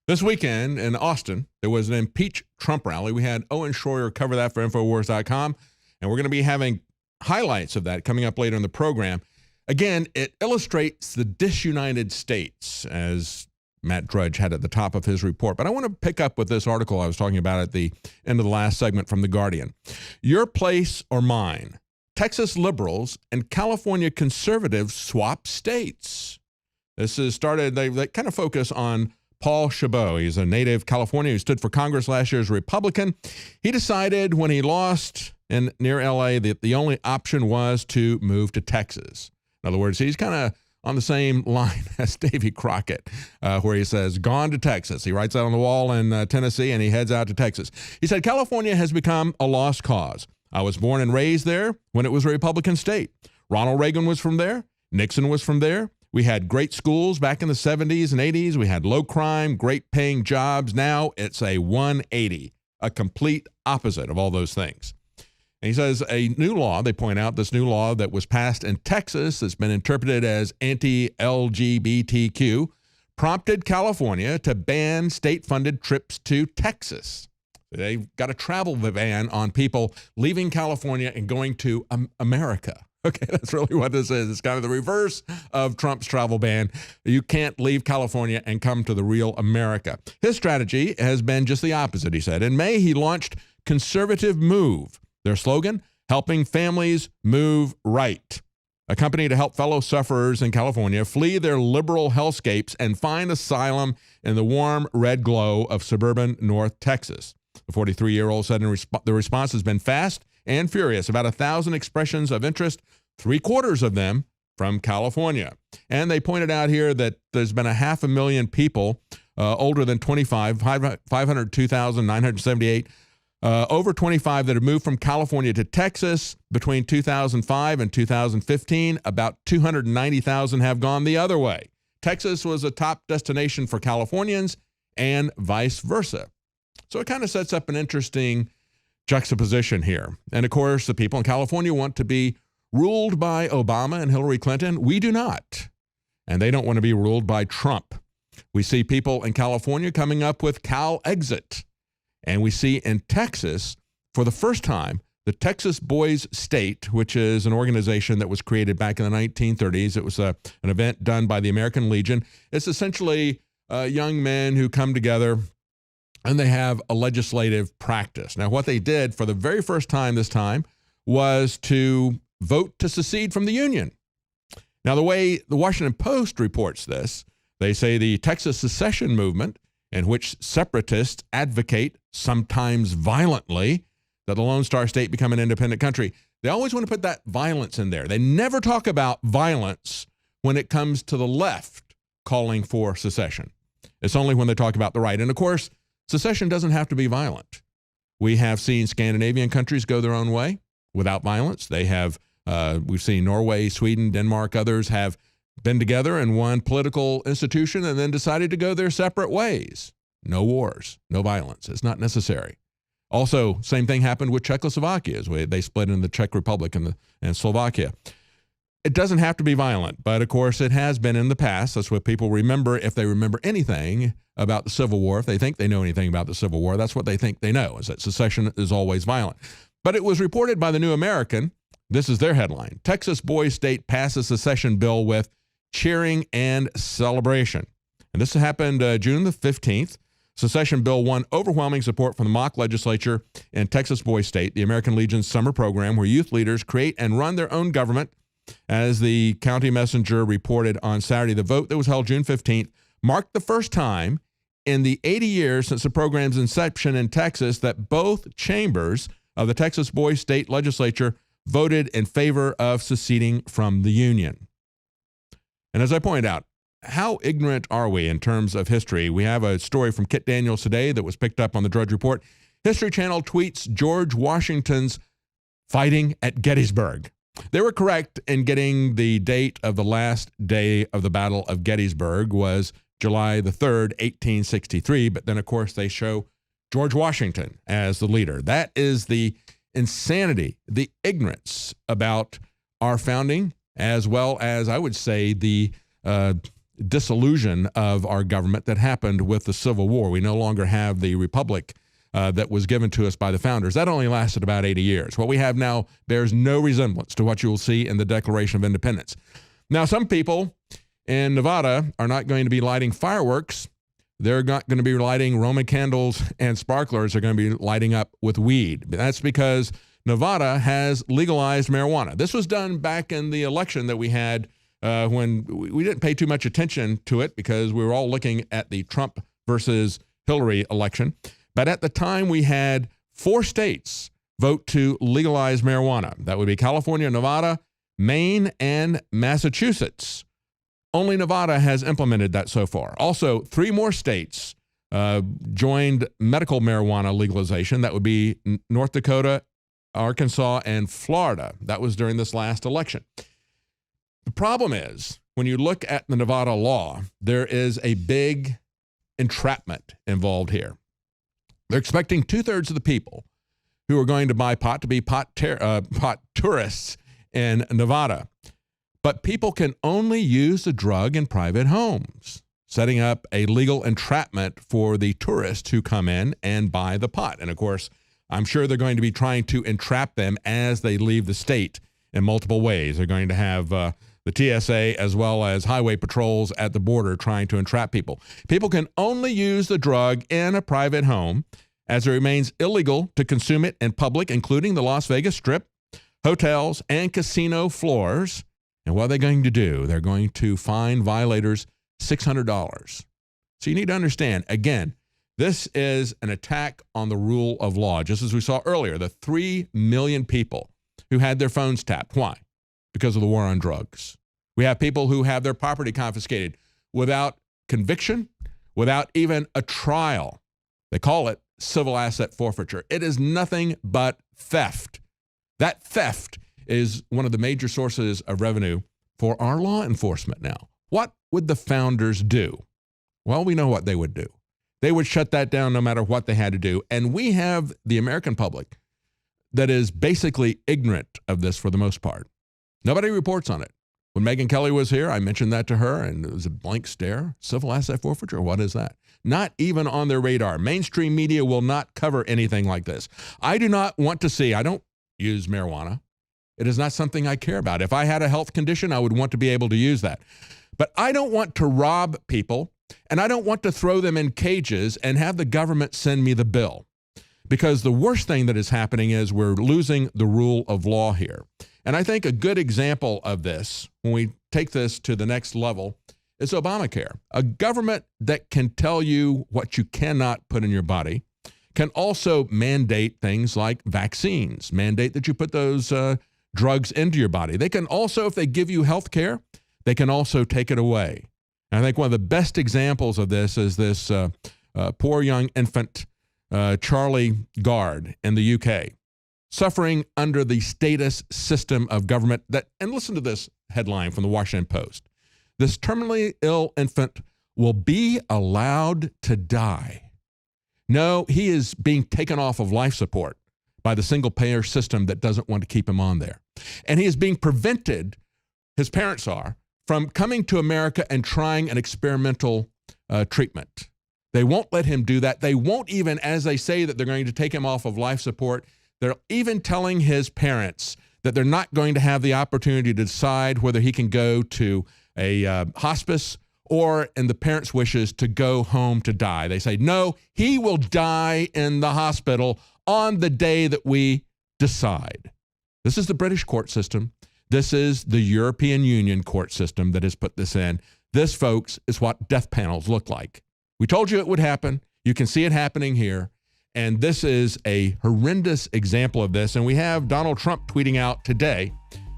This weekend in Austin, there was an Impeach Trump rally. We had Owen Schroyer cover that for Infowars.com, and we're going to be having highlights of that coming up later in the program. Again, it illustrates the disunited states, as Matt Drudge had at the top of his report. But I want to pick up with this article I was talking about at the end of the last segment from The Guardian. Your place or mine? Texas liberals and California conservatives swap states. This is started, they kind of focus on Paul Chabot. He's a native Californian who stood for Congress last year as a Republican. He decided when he lost near L.A. that the only option was to move to Texas. In other words, he's kind of on the same line as Davy Crockett, where he says, gone to Texas. He writes that on the wall in Tennessee, and he heads out to Texas. He said, California has become a lost cause. I was born and raised there when it was a Republican state. Ronald Reagan was from there. Nixon was from there. We had great schools back in the 70s and 80s. We had low crime, great paying jobs. Now it's a 180, a complete opposite of all those things. And he says a new law, they point out this new law that was passed in Texas that's been interpreted as anti-LGBTQ, prompted California to ban state-funded trips to Texas. They've got a travel ban on people leaving California and going to America. Okay, that's really what this is. It's kind of the reverse of Trump's travel ban. You can't leave California and come to the real America. His strategy has been just the opposite, he said. In May, he launched Conservative Move. Their slogan, helping families move right. A company to help fellow sufferers in California flee their liberal hellscapes and find asylum in the warm red glow of suburban North Texas. The 43-year-old said the response has been fast and furious. About 1,000 expressions of interest, 3/4 of them from California. And they pointed out here that there's been 500,000 people older than 25, 502,978, over 25 that have moved from California to Texas between 2005 and 2015. About 290,000 have gone the other way. Texas was a top destination for Californians and vice versa. So it kind of sets up an interesting juxtaposition here. And of course, the people in California want to be ruled by Obama and Hillary Clinton. We do not. And they don't want to be ruled by Trump. We see people in California coming up with Cal Exit. And we see in Texas, for the first time, the Texas Boys State, which is an organization that was created back in the 1930s. It was an event done by the American Legion. It's essentially young men who come together and they have a legislative practice. Now, what they did for the very first time this time was to vote to secede from the Union. Now, the way the Washington Post reports this, they say the Texas secession movement, in which separatists advocate, sometimes violently, that the Lone Star State become an independent country. They always want to put that violence in there. They never talk about violence when it comes to the left calling for secession. It's only when they talk about the right. And of course, secession doesn't have to be violent. We have seen Scandinavian countries go their own way without violence. They have, we've seen Norway, Sweden, Denmark, others have been together in one political institution and then decided to go their separate ways. No wars, no violence. It's not necessary. Also, same thing happened with Czechoslovakia. They split in the Czech Republic and Slovakia. It doesn't have to be violent, but of course it has been in the past. That's what people remember if they remember anything about the Civil War. If they think they know anything about the Civil War, that's what they think they know, is that secession is always violent. But it was reported by the New American. This is their headline. Texas Boys State passes secession bill with cheering and celebration. And this happened June the 15th. Secession bill won overwhelming support from the mock legislature in Texas Boys State, the American Legion's summer program where youth leaders create and run their own government. As the County Messenger reported on Saturday, the vote that was held June 15th marked the first time in the 80 years since the program's inception in Texas that both chambers of the Texas Boys State Legislature voted in favor of seceding from the Union. And as I pointed out, how ignorant are we in terms of history? We have a story from Kit Daniels today that was picked up on the Drudge Report. History Channel tweets George Washington's fighting at Gettysburg. They were correct in getting the date of the last day of the Battle of Gettysburg was July the 3rd, 1863. But then, of course, they show George Washington as the leader. That is the insanity, the ignorance about our founding, as well as, I would say, the dissolution of our government that happened with the Civil War. We no longer have the republic that was given to us by the founders. That only lasted about 80 years. What we have now bears no resemblance to what you will see in the Declaration of Independence. Now, some people in Nevada are not going to be lighting fireworks. They're not going to be lighting Roman candles and sparklers. They're going to be lighting up with weed. That's because Nevada has legalized marijuana. This was done back in the election that we had when we didn't pay too much attention to it because we were all looking at the Trump versus Hillary election. But at the time, we had 4 states vote to legalize marijuana. That would be California, Nevada, Maine, and Massachusetts. Only Nevada has implemented that so far. Also, 3 more states joined medical marijuana legalization. That would be North Dakota, Arkansas, and Florida. That was during this last election. The problem is, when you look at the Nevada law, there is a big entrapment involved here. They're expecting 2/3 of the people who are going to buy pot to be pot tourists in Nevada. But people can only use the drug in private homes, setting up a legal entrapment for the tourists who come in and buy the pot. And of course, I'm sure they're going to be trying to entrap them as they leave the state in multiple ways. They're going to have the TSA as well as highway patrols at the border trying to entrap people. People can only use the drug in a private home as it remains illegal to consume it in public, including the Las Vegas Strip, hotels, and casino floors. And what are they going to do? They're going to fine violators $600. So you need to understand, again, this is an attack on the rule of law. Just as we saw earlier, the 3 million people who had their phones tapped. Why? Because of the war on drugs. We have people who have their property confiscated without conviction, without even a trial. They call it civil asset forfeiture. It is nothing but theft. That theft is one of the major sources of revenue for our law enforcement now. What would the founders do? Well, we know what they would do. They would shut that down no matter what they had to do. And we have the American public that is basically ignorant of this for the most part. Nobody reports on it. When Megyn Kelly was here, I mentioned that to her, and it was a blank stare. Civil asset forfeiture, what is that? Not even on their radar. Mainstream media will not cover anything like this. I do not want to see, I don't use marijuana. It is not something I care about. If I had a health condition, I would want to be able to use that. But I don't want to rob people, and I don't want to throw them in cages and have the government send me the bill. Because the worst thing that is happening is we're losing the rule of law here. And I think a good example of this, when we take this to the next level, is Obamacare. A government that can tell you what you cannot put in your body can also mandate things like vaccines, mandate that you put those drugs into your body. They can also, if they give you health care, they can also take it away. And I think one of the best examples of this is this poor young infant, Charlie Gard in the UK, suffering under the status system of government that, and listen to this headline from the Washington Post, this terminally ill infant will be allowed to die. No, he is being taken off of life support by the single-payer system that doesn't want to keep him on there. And he is being prevented, his parents are, from coming to America and trying an experimental treatment. They won't let him do that. They won't even, as they say that they're going to take him off of life support, they're even telling his parents that they're not going to have the opportunity to decide whether he can go to a hospice or, in the parents' wishes, to go home to die. They say, no, he will die in the hospital on the day that we decide. This is the British court system. This is the European Union court system that has put this in. This, folks, is what death panels look like. We told you it would happen. You can see it happening here. And this is a horrendous example of this. And we have Donald Trump tweeting out today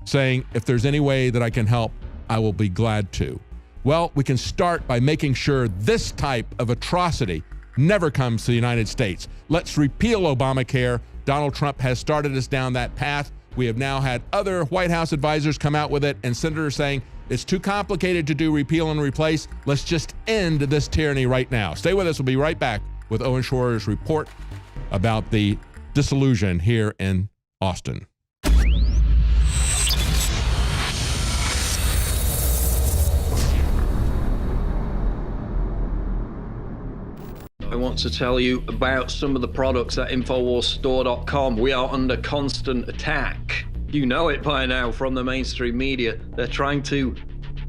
saying, if there's any way that I can help, I will be glad to. Well, we can start by making sure this type of atrocity never comes to the United States. Let's repeal Obamacare. Donald Trump has started us down that path. We have now had other White House advisors come out with it and senators saying it's too complicated to do repeal and replace. Let's just end this tyranny right now. Stay with us. We'll be right back with Owen Schroer's report about the disillusion here in Austin. I want to tell you about some of the products at InfoWarsStore.com. We are under constant attack. You know it by now from the mainstream media. They're trying to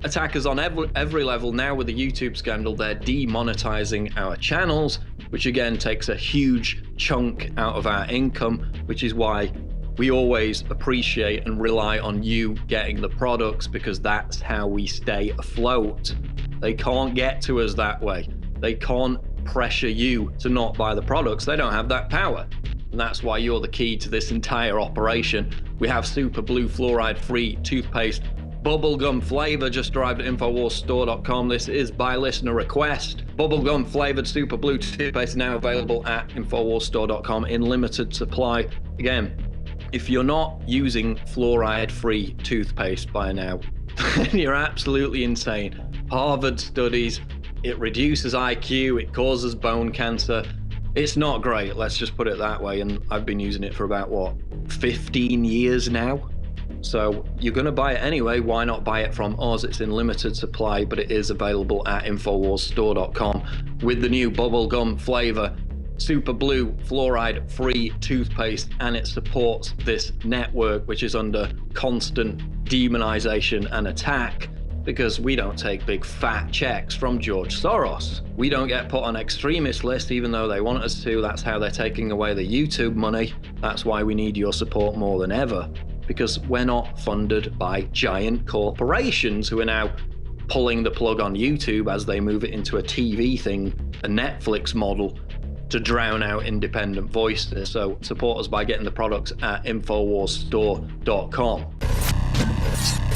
attack us on every level. Now with the YouTube scandal, they're demonetizing our channels, which again takes a huge chunk out of our income, which is why we always appreciate and rely on you getting the products, because that's how we stay afloat. They can't get to us that way. They can't pressure you to not buy the products. They don't have that power. And that's why you're the key to this entire operation. We have Super Blue fluoride-free toothpaste, bubblegum flavor, just arrived at InfoWarsStore.com. This is by listener request. Bubblegum flavored Super Blue toothpaste now available at InfoWarsStore.com in limited supply. Again, if you're not using fluoride-free toothpaste by now, you're absolutely insane. Harvard studies, it reduces IQ, it causes bone cancer. It's not great, let's just put it that way. And I've been using it for about, what, 15 years now? So you're going to buy it anyway, why not buy it from us? It's in limited supply, but it is available at InfoWarsStore.com with the new bubblegum flavor. Super Blue fluoride-free toothpaste, and it supports this network, which is under constant demonization and attack, because we don't take big fat checks from George Soros. We don't get put on extremist lists, even though they want us to. That's how they're taking away the YouTube money. That's why we need your support more than ever, because we're not funded by giant corporations who are now pulling the plug on YouTube as they move it into a TV thing, a Netflix model, to drown out independent voices. So support us by getting the products at InfoWarsStore.com.